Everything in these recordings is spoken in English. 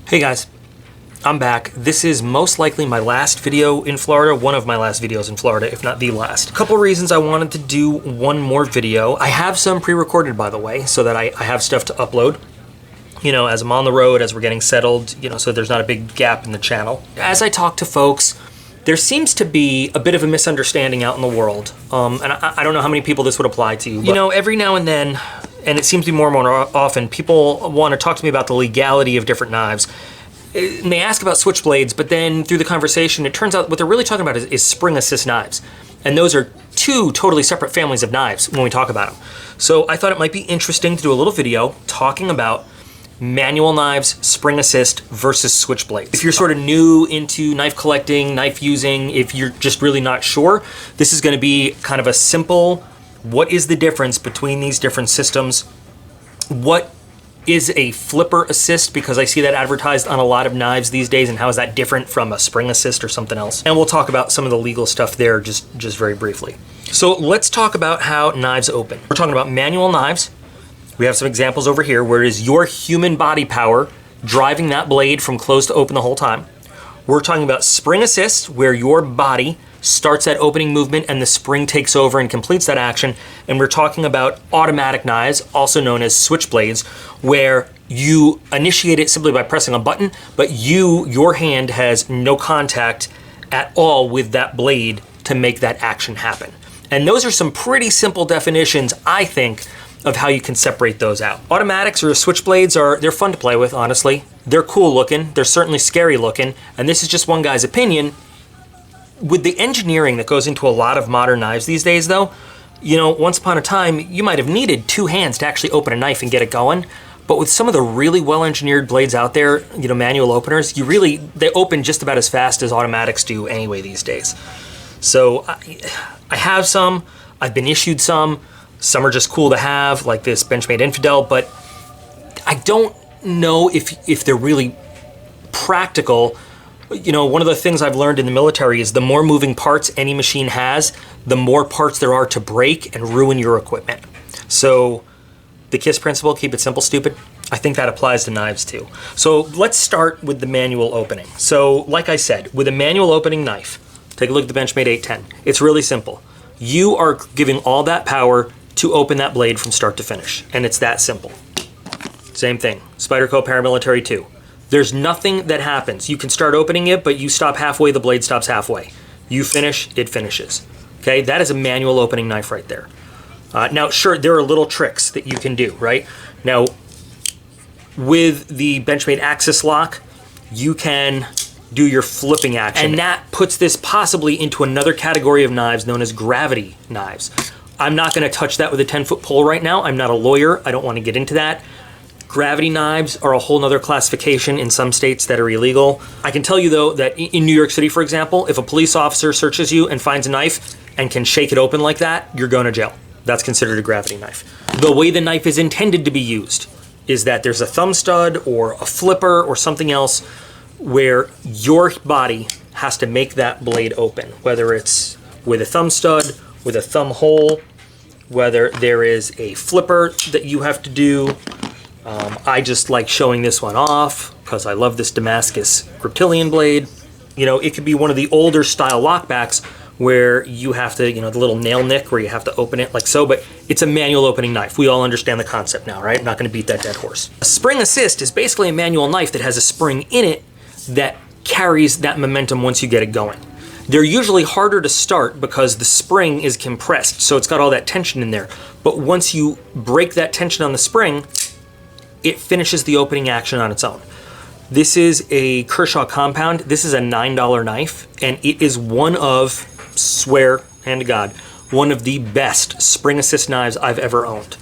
Hey guys, I'm back. This is most likely my last video in Florida, one of my last videos in Florida, if not the last. A couple reasons I wanted to do one more video. I have some pre-recorded, by the way, so that I have stuff to upload, you know, as I'm on the road, as we're getting settled, you know, so there's not a big gap in the channel. As I talk to folks, there seems to be a bit of a misunderstanding out in the world, and I don't know how many people this would apply to, but, you know, every now and then, and it seems to be more and more often, people want to talk to me about the legality of different knives. And they ask about switchblades, but then through the conversation, it turns out what they're really talking about is spring assist knives. And those are two totally separate families of knives when we talk about them. So I thought it might be interesting to do a little video talking about manual knives, spring assist versus switchblades. If you're sort of new into knife collecting, knife using, if you're just really not sure, this is going to be kind of a simple, what is the difference between these different systems? What is a flipper assist, because I see that advertised on a lot of knives these days, and how is that different from a spring assist or something else? And we'll talk about some of the legal stuff there just very briefly. So let's talk about how knives open. We're talking about manual knives. We have some examples over here where it is your human body power driving that blade from closed to open the whole time. We're talking about spring assist, where your body starts that opening movement and the spring takes over and completes that action. And we're talking about automatic knives, also known as switchblades, where you initiate it simply by pressing a button, but your hand has no contact at all with that blade to make that action happen. And those are some pretty simple definitions, I think, of how you can separate those out. Automatics or switchblades they're fun to play with, honestly. They're cool looking, they're certainly scary looking, and this is just one guy's opinion. With the engineering that goes into a lot of modern knives these days though, you know, once upon a time, you might have needed two hands to actually open a knife and get it going. But with some of the really well-engineered blades out there, you know, manual openers, they open just about as fast as automatics do anyway these days. So I have some, I've been issued some are just cool to have, like this Benchmade Infidel, but I don't know if they're really practical. You know, one of the things I've learned in the military is the more moving parts any machine has, the more parts there are to break and ruin your equipment. So the KISS principle, keep it simple, stupid, I think that applies to knives too. So let's start with the manual opening. So like I said, with a manual opening knife, take a look at the Benchmade 810. It's really simple. You are giving all that power to open that blade from start to finish, and it's that simple. Same thing, Spyderco Paramilitary 2. There's nothing that happens. You can start opening it, but you stop halfway, the blade stops halfway. You finish, it finishes. Okay, that is a manual opening knife right there. Now, sure, there are little tricks that you can do, right? Now, with the Benchmade Axis lock, you can do your flipping action, and that puts this possibly into another category of knives known as gravity knives. I'm not gonna touch that with a 10-foot pole right now. I'm not a lawyer, I don't wanna get into that. Gravity knives are a whole nother classification in some states that are illegal. I can tell you though that in New York City, for example, if a police officer searches you and finds a knife and can shake it open like that, you're going to jail. That's considered a gravity knife. The way the knife is intended to be used is that there's a thumb stud or a flipper or something else where your body has to make that blade open, whether it's with a thumb stud, with a thumb hole, whether there is a flipper that you have to do. I just like showing this one off because I love this Damascus reptilian blade. You know, it could be one of the older style lockbacks where you have to, you know, the little nail nick where you have to open it like so, but it's a manual opening knife. We all understand the concept now, right? I'm not gonna beat that dead horse. A spring assist is basically a manual knife that has a spring in it that carries that momentum once you get it going. They're usually harder to start because the spring is compressed, so it's got all that tension in there. But once you break that tension on the spring, it finishes the opening action on its own. This is a Kershaw compound. This is a $9 knife, and it is one of, swear, hand to God, one of the best spring assist knives I've ever owned.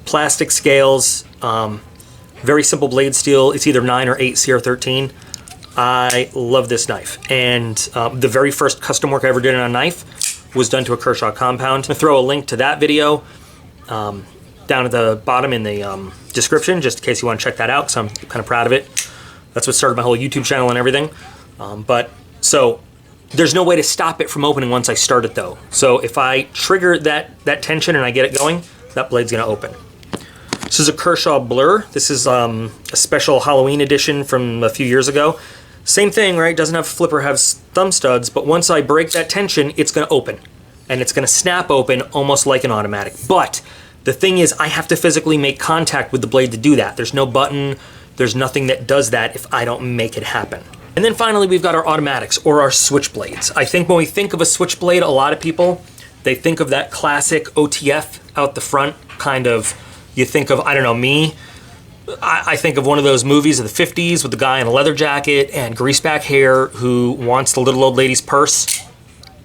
Plastic scales, very simple blade steel. It's either 9 or 8 CR13. I love this knife. And the very first custom work I ever did on a knife was done to a Kershaw compound. I'm gonna throw a link to that video down at the bottom in the description, just in case you want to check that out, because I'm kind of proud of it. That's what started my whole YouTube channel and everything. So there's no way to stop it from opening once I start it though. So if I trigger that tension and I get it going, that blade's gonna open. This is a Kershaw Blur. This is a special Halloween edition from a few years ago. Same thing, right? Doesn't have a flipper, has thumb studs, but once I break that tension, it's gonna open. And it's gonna snap open almost like an automatic. But the thing is, I have to physically make contact with the blade to do that. There's no button, there's nothing that does that if I don't make it happen. And then finally, we've got our automatics, or our switchblades. I think when we think of a switchblade, a lot of people, they think of that classic OTF out the front, kind of, you think of, I don't know, me, I think of one of those movies of the 50s with the guy in a leather jacket and greaseback hair who wants the little old lady's purse,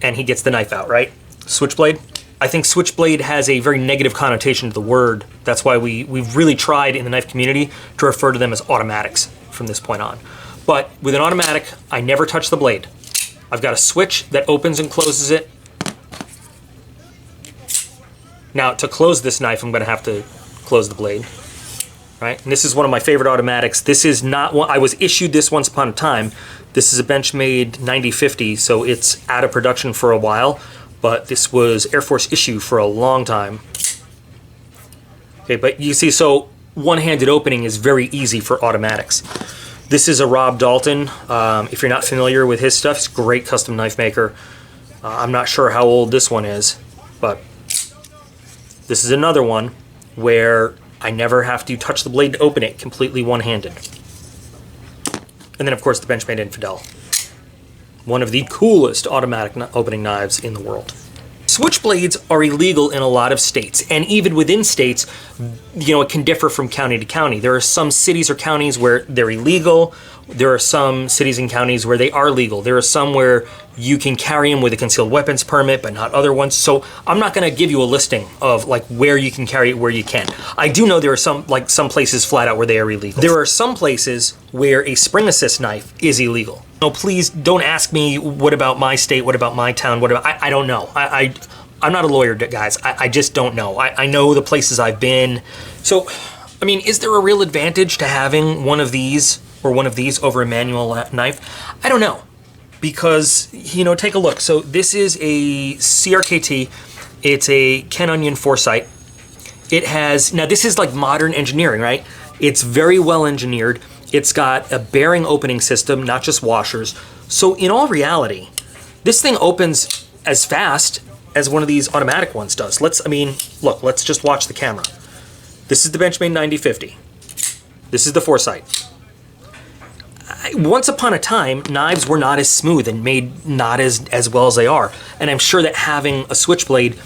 and he gets the knife out, right? Switchblade. I think switchblade has a very negative connotation to the word. That's why we've really tried in the knife community to refer to them as automatics from this point on. But with an automatic, I never touch the blade. I've got a switch that opens and closes it. Now, to close this knife, I'm gonna have to close the blade, right? And this is one of my favorite automatics. This is not one, I was issued this once upon a time. This is a Benchmade 9050, so it's out of production for a while, but this was Air Force issue for a long time. Okay, but you see, so one-handed opening is very easy for automatics. This is a Rob Dalton. If you're not familiar with his stuff, he's a great custom knife maker. I'm not sure how old this one is, but this is another one where I never have to touch the blade to open it, completely one-handed. And then of course the Benchmade Infidel. One of the coolest automatic opening knives in the world. Switchblades are illegal in a lot of states, and even within states, you know, it can differ from county to county. There are some cities or counties where they're illegal. There are some cities and counties where they are legal. There are some where you can carry them with a concealed weapons permit, but not other ones. So I'm not gonna give you a listing of like where you can carry it, where you can't. I do know there are some places flat out where they are illegal. There are some places where a spring assist knife is illegal. No, please don't ask me, what about my state? What about my town? What about, I don't know. I'm not a lawyer, guys. I just don't know. I know the places I've been. So, I mean, is there a real advantage to having one of these or one of these over a manual knife? I don't know, because, you know, take a look. So this is a CRKT. It's a Ken Onion Foresight. It has, now this is like modern engineering, right? It's very well engineered. It's got a bearing opening system, not just washers. So in all reality, this thing opens as fast as one of these automatic ones does. Look, let's just watch the camera. This is the Benchmade 9050. This is the Foresight. Once upon a time, knives were not as smooth and made not as well as they are. And I'm sure that having a switchblade,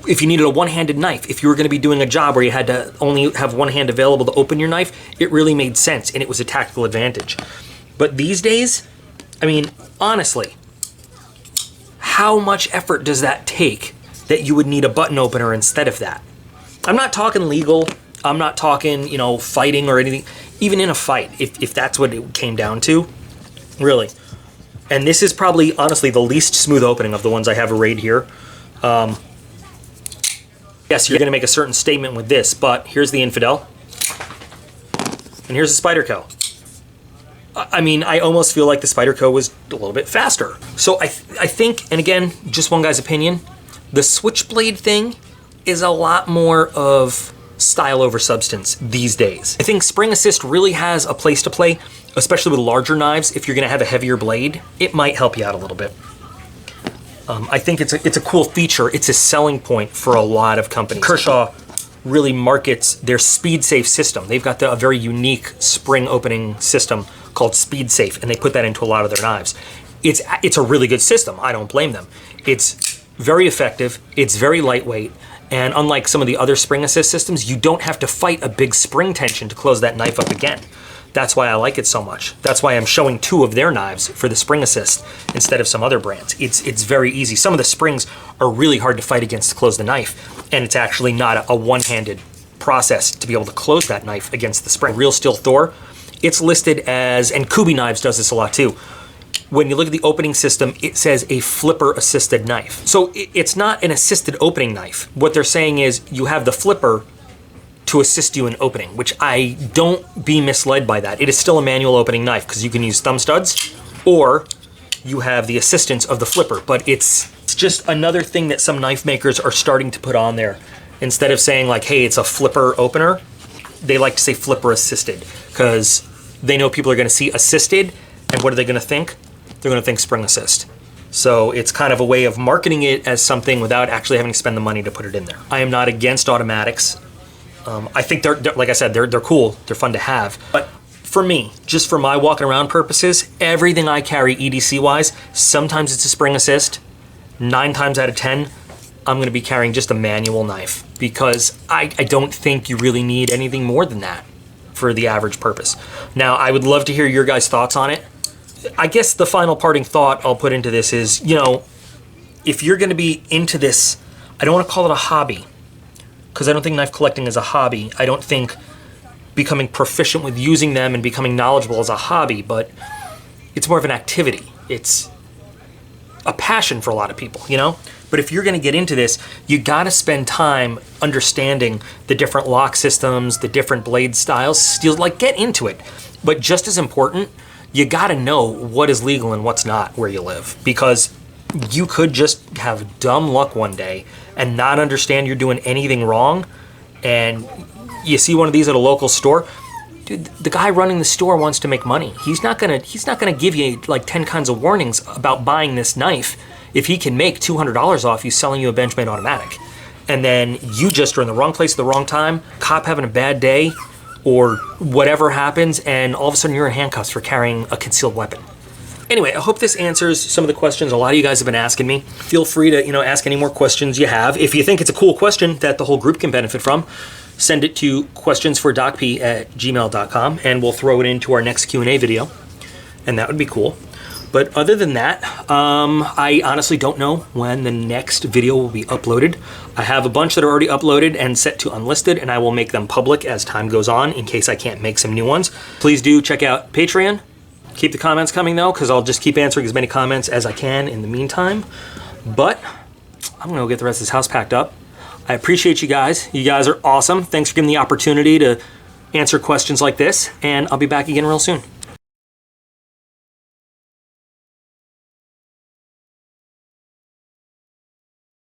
if you needed a one-handed knife, if you were gonna be doing a job where you had to only have one hand available to open your knife, it really made sense and it was a tactical advantage. But these days, I mean, honestly, how much effort does that take that you would need a button opener instead of that? I'm not talking legal, I'm not talking, you know, fighting or anything. Even in a fight, if that's what it came down to, really. And this is probably, honestly, the least smooth opening of the ones I have arrayed here. Yes, you're gonna make a certain statement with this, but here's the Infidel, and here's the Spyderco. I mean, I almost feel like the Spyderco was a little bit faster. So I think, and again, just one guy's opinion, the Switchblade thing is a lot more of style over substance these days. I think spring assist really has a place to play, especially with larger knives. If you're gonna have a heavier blade, it might help you out a little bit. I think it's a cool feature. It's a selling point for a lot of companies. Kershaw really markets their Speed Safe system. They've got a very unique spring opening system called Speed Safe, and they put that into a lot of their knives. It's a really good system. I don't blame them. It's very effective. It's very lightweight. And unlike some of the other spring assist systems, you don't have to fight a big spring tension to close that knife up again. That's why I like it so much. That's why I'm showing two of their knives for the spring assist instead of some other brands. It's very easy. Some of the springs are really hard to fight against to close the knife, and it's actually not a one-handed process to be able to close that knife against the spring. Real Steel Thor, it's listed as, and Kubi Knives does this a lot too, when you look at the opening system, it says a flipper assisted knife. So it's not an assisted opening knife. What they're saying is you have the flipper to assist you in opening, which I don't be misled by that. It is still a manual opening knife because you can use thumb studs or you have the assistance of the flipper, but it's just another thing that some knife makers are starting to put on there. Instead of saying like, hey, it's a flipper opener, they like to say flipper assisted, because they know people are gonna see assisted, and what are they gonna think? They're gonna think spring assist. So it's kind of a way of marketing it as something without actually having to spend the money to put it in there. I am not against automatics. I think they're, like I said, they're cool, they're fun to have. But for me, just for my walking around purposes, everything I carry EDC-wise, sometimes it's a spring assist. 9 times out of 10, I'm gonna be carrying just a manual knife, because I don't think you really need anything more than that for the average purpose. Now, I would love to hear your guys' thoughts on it. I guess the final parting thought I'll put into this is, you know, if you're gonna be into this, I don't wanna call it a hobby, because I don't think knife collecting is a hobby. I don't think becoming proficient with using them and becoming knowledgeable is a hobby, but it's more of an activity. It's a passion for a lot of people, you know? But if you're gonna get into this, you gotta spend time understanding the different lock systems, the different blade styles, steel, like get into it. But just as important, you gotta know what is legal and what's not where you live, because you could just have dumb luck one day and not understand you're doing anything wrong, and you see one of these at a local store. Dude, the guy running the store wants to make money. He's not gonna give you like 10 kinds of warnings about buying this knife if he can make $200 off you selling you a Benchmade automatic. And then you just are in the wrong place at the wrong time, cop having a bad day, or whatever happens, and all of a sudden you're in handcuffs for carrying a concealed weapon. Anyway, I hope this answers some of the questions a lot of you guys have been asking me. Feel free to, you know, ask any more questions you have. If you think it's a cool question that the whole group can benefit from, send it to QuestionsForDocP@gmail.com, and we'll throw it into our next Q&A video, and that would be cool. But other than that, I honestly don't know when the next video will be uploaded. I have a bunch that are already uploaded and set to unlisted, and I will make them public as time goes on in case I can't make some new ones. Please do check out Patreon. Keep the comments coming though, because I'll just keep answering as many comments as I can in the meantime. But I'm gonna go get the rest of this house packed up. I appreciate you guys. You guys are awesome. Thanks for giving me the opportunity to answer questions like this, and I'll be back again real soon.